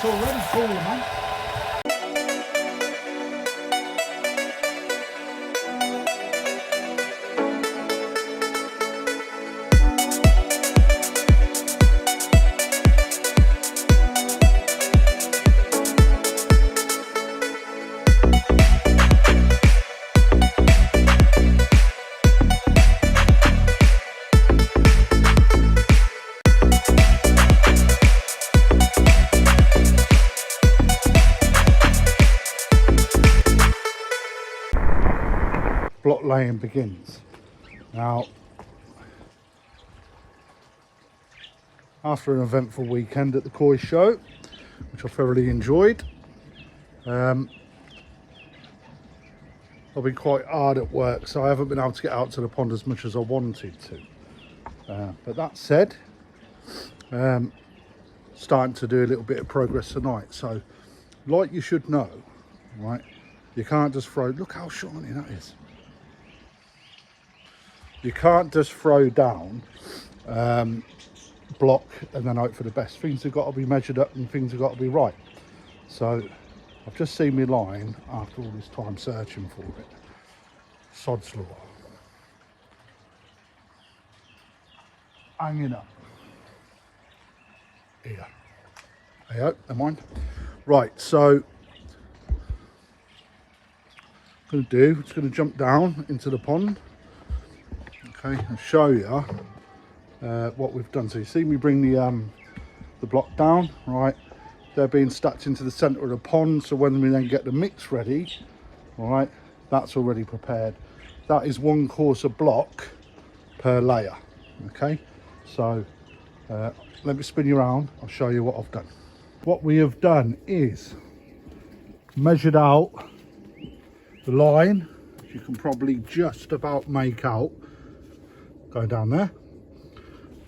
It's already cooler, man. Block laying begins. Now, after an eventful weekend at the Koi show, which I thoroughly enjoyed, I've been quite hard at work, so I haven't been able to get out to the pond as much as I wanted to. But that said, starting to do a little bit of progress tonight. So, like you should know, right, you can't just throw, look how shiny that is. You can't just throw down block and then hope for the best. Things have got to be measured up and things have got to be right. So I've just seen my line after all this time searching for it. Sod's law. Hanging up. Here. Hey, oh, never mind. Right, so I'm just going to jump down into the pond. Okay, I'll show you what we've done. So you see me bring the block down, right? They're being stacked into the centre of the pond, so when we then get the mix ready, all right, that's already prepared. That is 1 course of block per layer, okay? So let me spin you around, I'll show you what I've done. What we have done is measured out the line, which you can probably just about make out, going down there.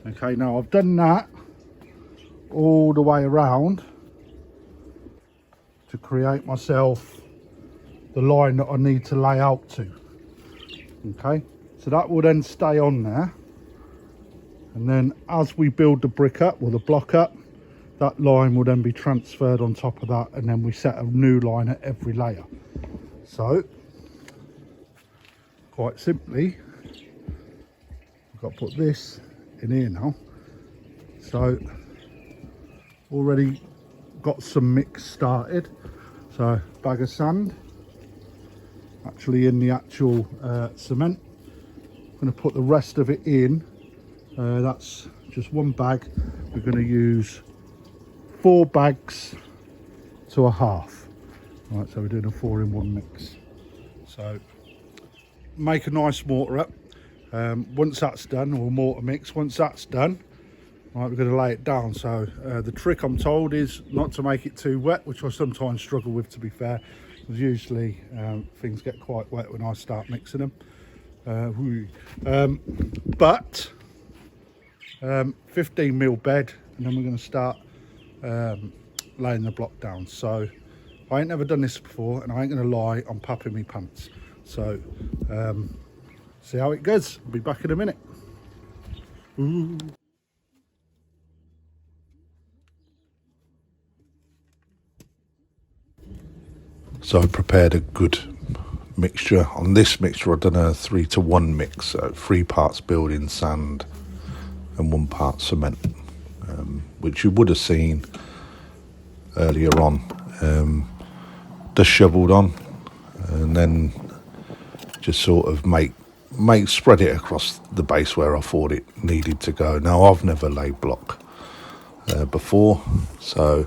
Okay, now I've done that all the way around to create myself the line that I need to lay out to. Okay, so that will then stay on there, and then as we build the brick up or the block up, that line will then be transferred on top of that, and then we set a new line at every layer. So quite simply, I've got to put this in here now. So already got some mix started. So bag of sand actually in the actual cement. I'm going to put the rest of it in. That's just 1 bag. We're going to use 4 bags to a half. Right, so we're doing a 4-in-1 mix. So make a nice mortar up. Once that's done, or mortar mix, once that's done, right, we're going to lay it down. So the trick, I'm told, is not to make it too wet, which I sometimes struggle with, to be fair, because usually things get quite wet when I start mixing them. But 15mm bed, and then we're going to start laying the block down. So I ain't never done this before, and I ain't going to lie, I'm papping me pants. So see how it goes. I'll be back in a minute. Ooh. So I prepared a good mixture. On this mixture I've done a 3-to-1 mix, so 3 parts building sand and 1 part cement, which you would have seen earlier on. Just shoveled on, and then just sort of spread it across the base where I thought it needed to go. Now, I've never laid block before, so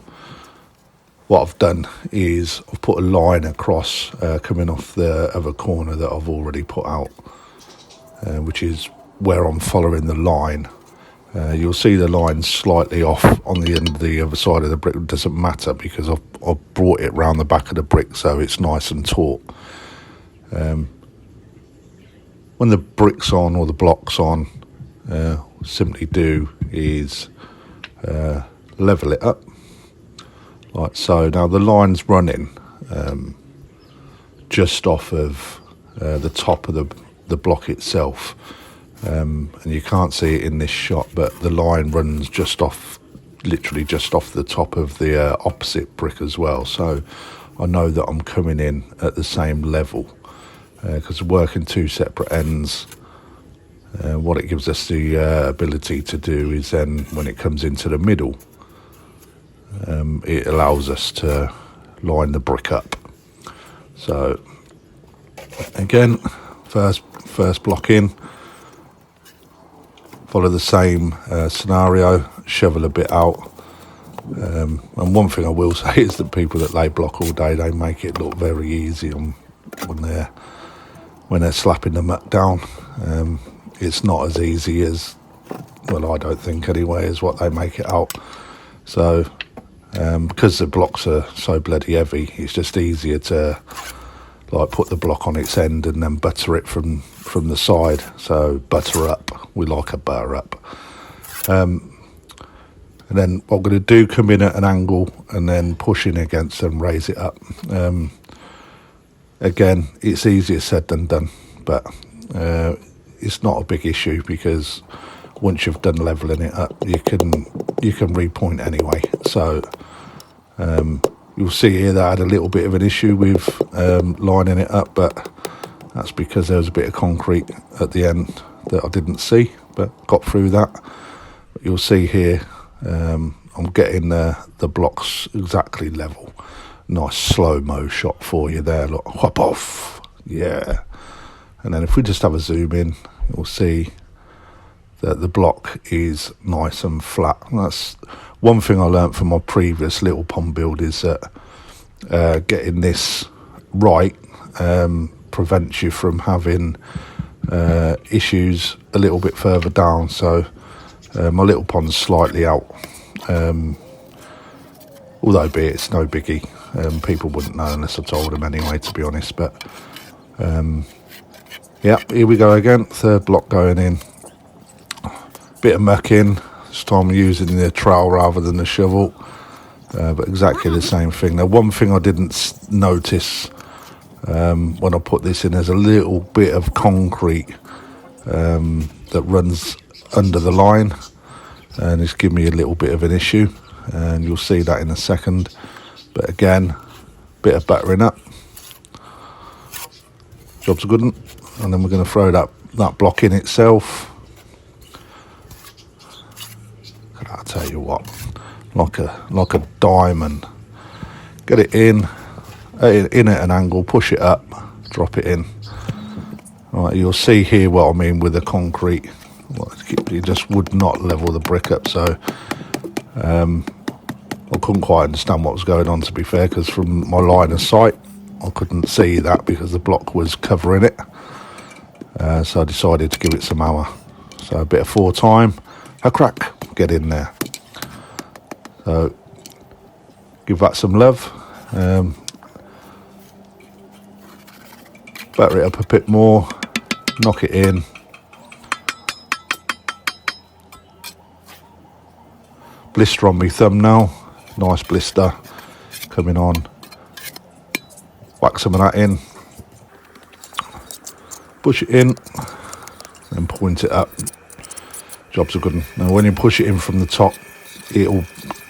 what I've done is I've put a line across coming off the other corner that I've already put out, which is where I'm following the line. You'll see the line slightly off on the end of the other side of the brick. It doesn't matter because I've brought it round the back of the brick so it's nice and taut. When the brick's on or the block's on, simply do is level it up like so. Now the line's running just off of the top of the block itself, and you can't see it in this shot, but the line runs just off, literally just off the top of the opposite brick as well, so I know that I'm coming in at the same level, because working two separate ends, what it gives us the ability to do is then when it comes into the middle, it allows us to line the brick up. So again, first block in, follow the same scenario, shovel a bit out. And one thing I will say is that people that lay block all day, they make it look very easy when they're slapping the muck down. It's not as easy as, well, I don't think anyway, as what they make it out. So because the blocks are so bloody heavy, it's just easier to like put the block on its end and then butter it from the side. So butter up, we like a butter up. And then what I'm going to do, come in at an angle and then push in against and raise it up. Again, it's easier said than done, but it's not a big issue, because once you've done leveling it up, you can repoint anyway. So you'll see here that I had a little bit of an issue with lining it up, but that's because there was a bit of concrete at the end that I didn't see, but got through that. But you'll see here, I'm getting the blocks exactly level. Nice slow-mo shot for you there. Look, hop off, yeah. And then if we just have a zoom in, you'll see that the block is nice and flat. And that's one thing I learned from my previous little pond build, is that getting this right prevents you from having issues a little bit further down. So my little pond's slightly out, although be it, it's no biggie. People wouldn't know unless I told them anyway, to be honest. But yeah, here we go again, third block going in. Bit of muck in, this time using the trowel rather than the shovel, but exactly the same thing. Now, one thing I didn't notice when I put this in, there's a little bit of concrete that runs under the line, and it's given me a little bit of an issue, and you'll see that in a second. But again, bit of buttering up, job's a good one. And then we're going to throw that block in itself. I'll tell you what, like a diamond. Get it in at an angle, push it up, drop it in. Right, you'll see here what I mean with the concrete. You just would not level the brick up. So I couldn't quite understand what was going on, to be fair, because from my line of sight, I couldn't see that because the block was covering it. So I decided to give it some hammer. So a bit of 4 time, a crack, get in there. So give that some love. Batter it up a bit more, knock it in. Blister on my thumb now, nice blister coming on. Whack some of that in. Push it in and point it up. Job's a good one. Now when you push it in from the top, it'll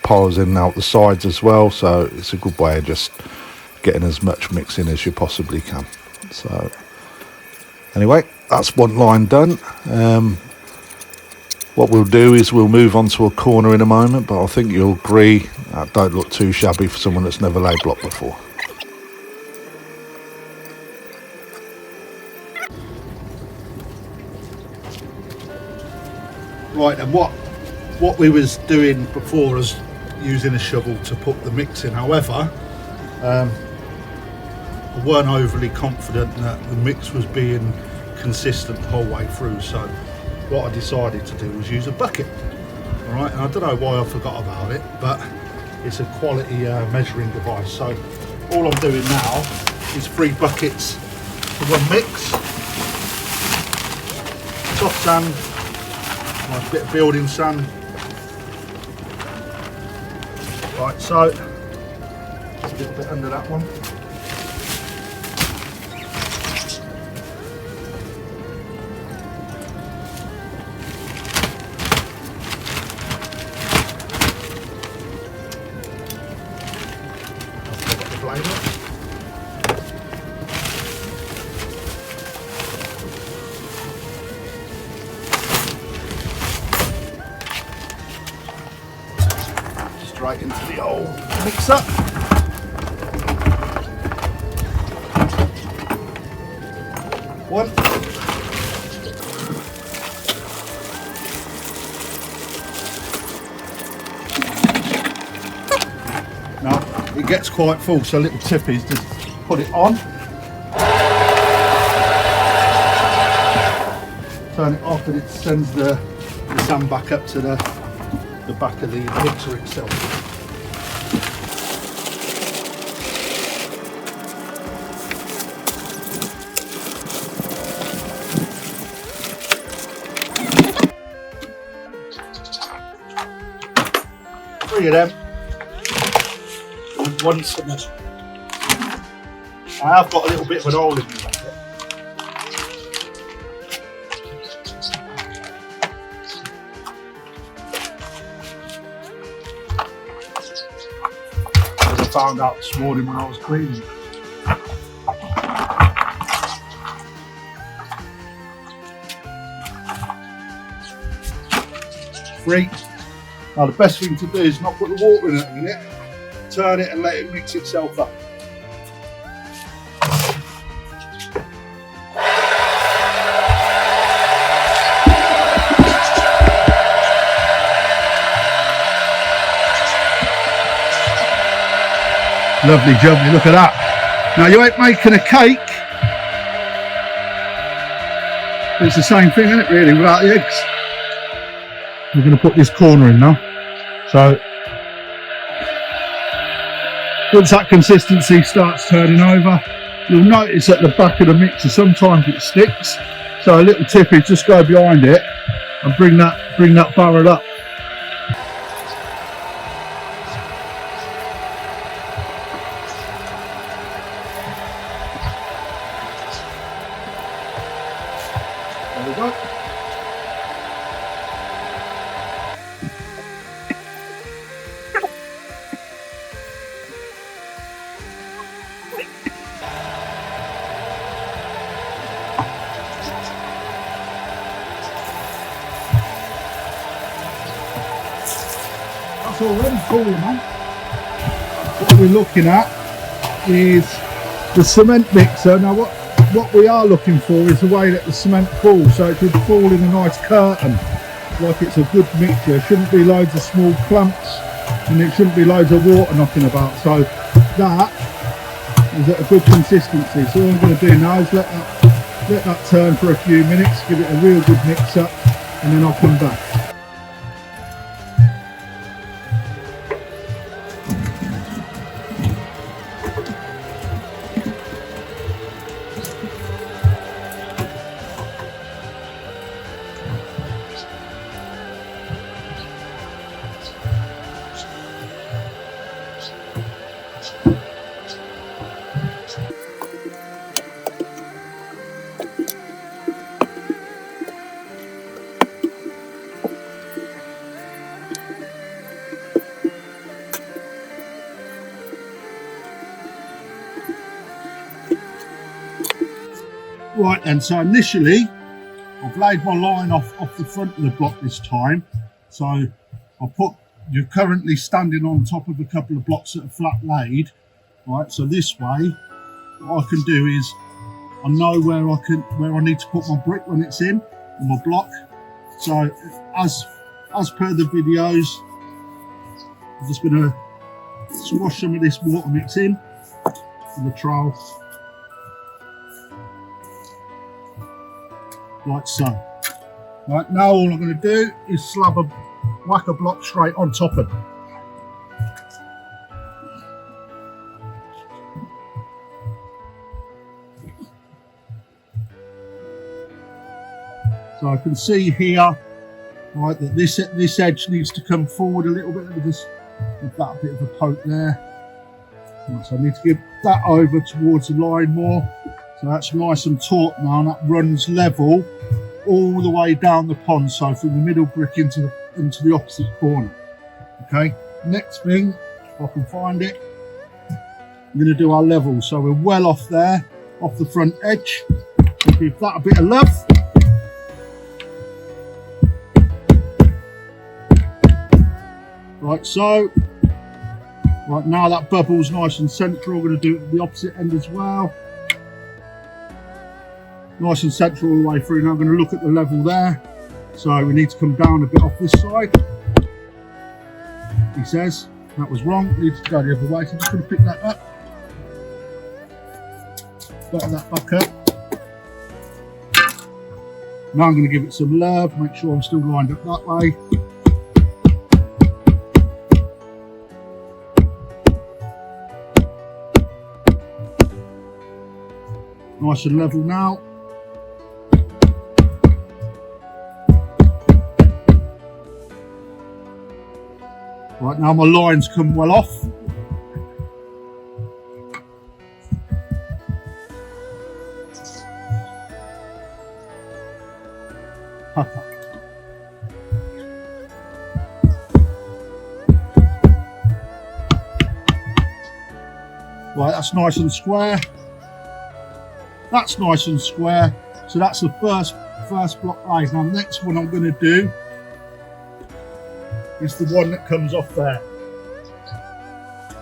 piles in out the sides as well, so it's a good way of just getting as much mix in as you possibly can. So anyway, that's one line done. What we'll do is we'll move on to a corner in a moment, but I think you'll agree that don't look too shabby for someone that's never laid block before. Right, and what we was doing before was using a shovel to put the mix in. However, I weren't overly confident that the mix was being consistent the whole way through, so what I decided to do was use a bucket. All right, and I don't know why I forgot about it, but it's a quality measuring device. So all I'm doing now is 3 buckets for one mix. Soft sand, nice bit of building sand. Right, so just a little bit under that one. straight into the old mixer. One. Now, it gets quite full, so a little tip is just put it on. Turn it off and it sends the sand back up to the back of the mixer itself. Three of them and one cement. I have got a little bit of an hole in the bucket. As I found out this morning when I was cleaning. Three. Now the best thing to do is not put the water in it a minute, turn it and let it mix itself up. Lovely jubbly, look at that. Now you ain't making a cake. It's the same thing, isn't it, really, without the eggs. We're going to put this corner in now. So once that consistency starts turning over, you'll notice at the back of the mixer sometimes it sticks. So a little tip is just go behind it and bring that barrel up. There we go. That's already cool, man. What we're looking at is the cement mixer. Now what we are looking for is the way that the cement falls, so it should fall in a nice curtain, like it's a good mixture. There shouldn't be loads of small clumps and it shouldn't be loads of water knocking about. So that is at a good consistency. So all I'm going to do now is let that turn for a few minutes, give it a real good mix up, and then I'll come back. Right then, so initially I've laid my line off the front of the block this time. So you're currently standing on top of a couple of blocks that are flat laid. Right, so this way what I can do is I know where I need to put my brick when it's in my block. So as per the videos, I'm just going to swash some of this water mix in the trowel. Like so. Right, now all I'm going to do is whack a block straight on top of it. So I can see here, right, that this edge needs to come forward a little bit. Let me just give that a bit of a poke there. Right, so I need to give that over towards the line more. So that's nice and taut now, and that runs level all the way down the pond, so from the middle brick into the opposite corner. Okay, next thing, if I can find it, I'm going to do our level. So we're well off there, off the front edge. Give that a bit of love. Right, so Right, now that bubble's nice and central, we're going to do it at the opposite end as well. Nice and central all the way through. Now I'm going to look at the level there. So we need to come down a bit off this side. He says that was wrong, it needs to go the other way. So I'm just going to pick that up. Butter that back up. Now I'm going to give it some love, make sure I'm still lined up that way. Nice and level now. Right, now my lines come well off. Right, that's nice and square. That's nice and square. So that's the first block laid. Now the next one I'm going to do is the one that comes off there.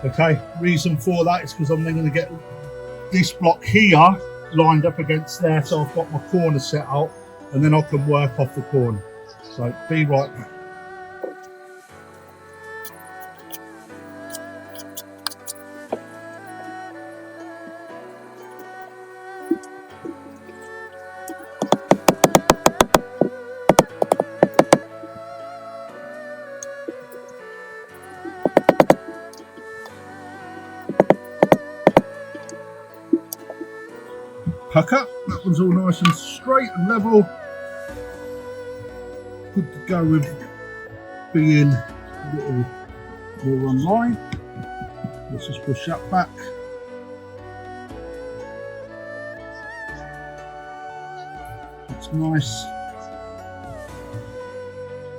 Okay, reason for that is because I'm then going to get this block here lined up against there, so I've got my corner set out, and then I can work off the corner. So be right back. Pucker, that one's all nice and straight and level. Good to go with being a little more on line. Let's just push that back. That's nice.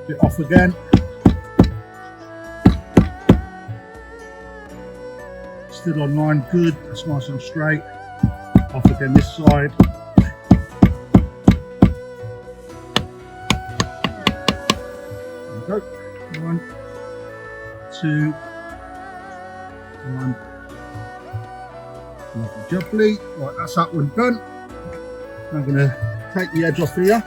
Bit off again. Still on line, good. That's nice and straight. Off again this side. There we go. 1, 2, 1. Lovely jubbly. Right, that's that one done. I'm going to take the edge off here.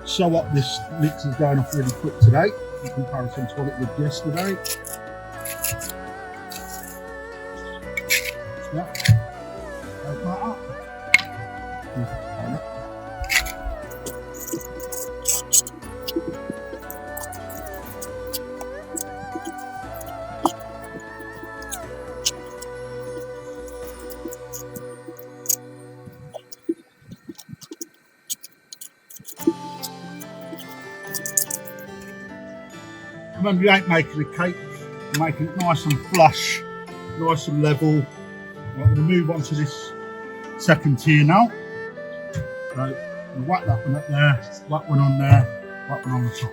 Sew up this mix is going off really quick today in comparison to what it did yesterday. Yeah. Like that up. Remember, you ain't making a cake, you're making it nice and flush, nice and level. I'm going to move on to this second tier now. So I'll whack that one up there, whack one on there, whack one on the top.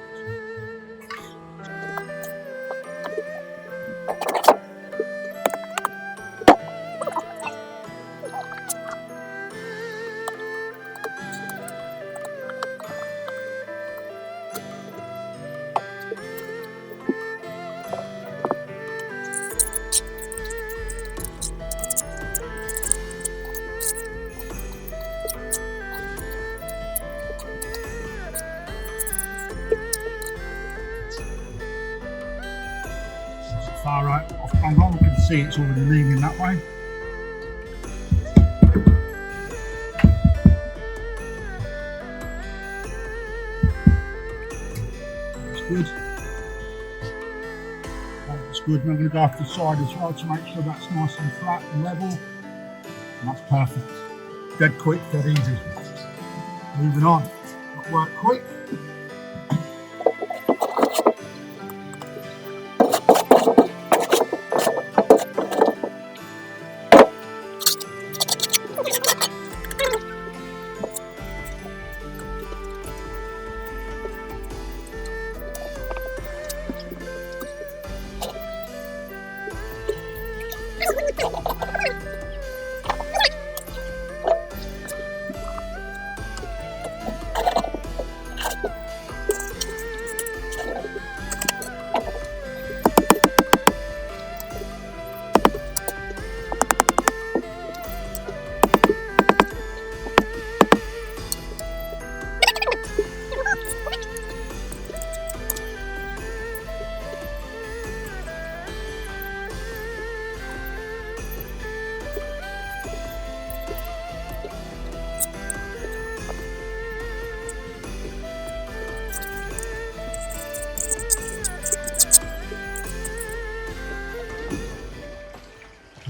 Far right off camera, you can see it's already leaning that way. That's good. That's good. And I'm going to go off the side as well to make sure that's nice and flat and level. And that's perfect. Dead quick, dead easy. Moving on. That worked quick.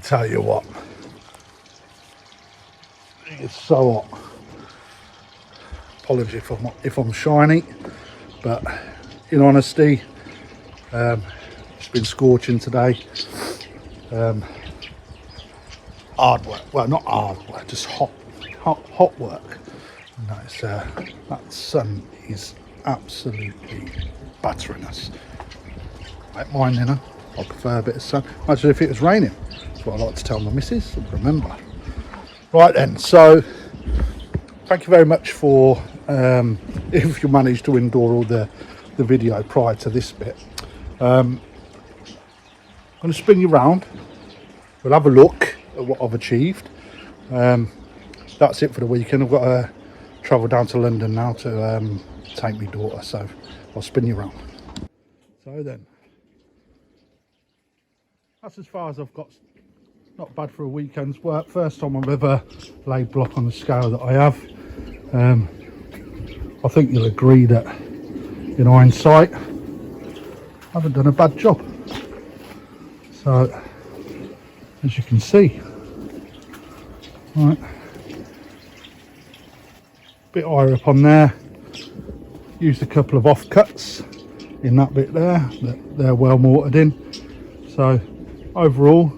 tell you what, it's so hot. Apologies if I'm shiny, but in honesty, it's been scorching today. Hard work, well, not hard work, just hot work. And that sun is absolutely battering us. I don't mind, you know, I prefer a bit of sun. Imagine if it was raining. That's what I like to tell my missus, remember. Right then, so thank you very much for if you managed to endure all the video prior to this bit. I'm going to spin you round. We'll have a look at what I've achieved. That's it for the weekend. I've got to travel down to London now to take my daughter, so I'll spin you round. So then, that's as far as I've got. Not bad for a weekend's work. First time I've ever laid block on the scale that I have. I think you'll agree that in hindsight I haven't done a bad job. So as you can see, right, bit higher up on there, used a couple of offcuts in that bit there, they're well mortared in. So overall,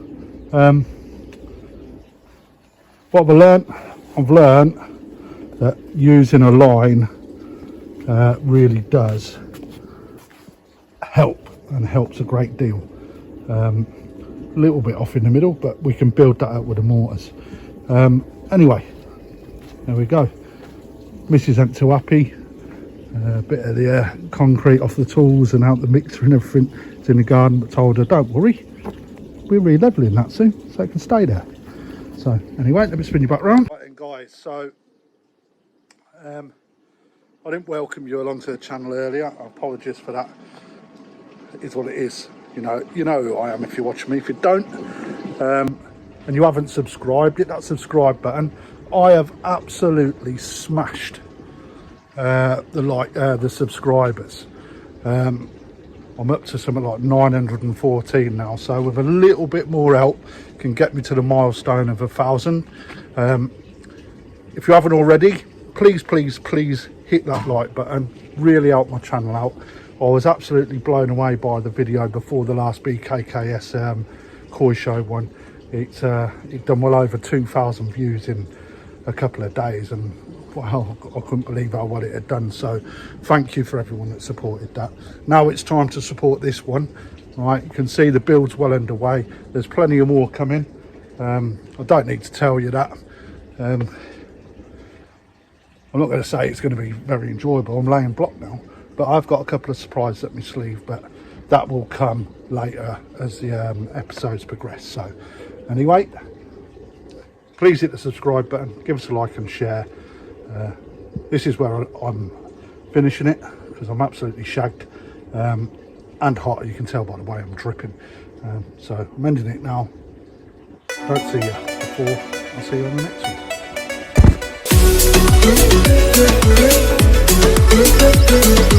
what I've learnt that using a line really does help, and helps a great deal. A little bit off in the middle, but we can build that up with the mortars. Anyway, there we go. Mrs. ain't too happy. A bit of the concrete off the tools and out the mixer and everything. It's in the garden, but told her, don't worry, we're re-levelling that soon, so it can stay there. So anyway, let me spin you back round. Right then guys, so I didn't welcome you along to the channel earlier. I apologise for that. It is what it is. You know who I am if you watch me. If you don't, and you haven't subscribed, hit that subscribe button. I have absolutely smashed the subscribers. I'm up to something like 914 now, so with a little bit more help can get me to the milestone of 1,000. If you haven't already, please hit that like button, really help my channel out. I was absolutely blown away by the video before the last BKKS koi show one. It done well over 2,000 views in a couple of days, and wow, I couldn't believe how well it had done. So thank you for everyone that supported that. Now it's time to support this one. Right, you can see the build's well underway. There's plenty of more coming. I don't need to tell you that. I'm not going to say it's going to be very enjoyable. I'm laying block now, but I've got a couple of surprises up my sleeve, but that will come later as the episodes progress. So anyway, please hit the subscribe button, give us a like and share. This is where I'm finishing it, because I'm absolutely shagged and hot. You can tell by the way I'm dripping. So I'm ending it now. Don't see you before. I'll see you on the next one.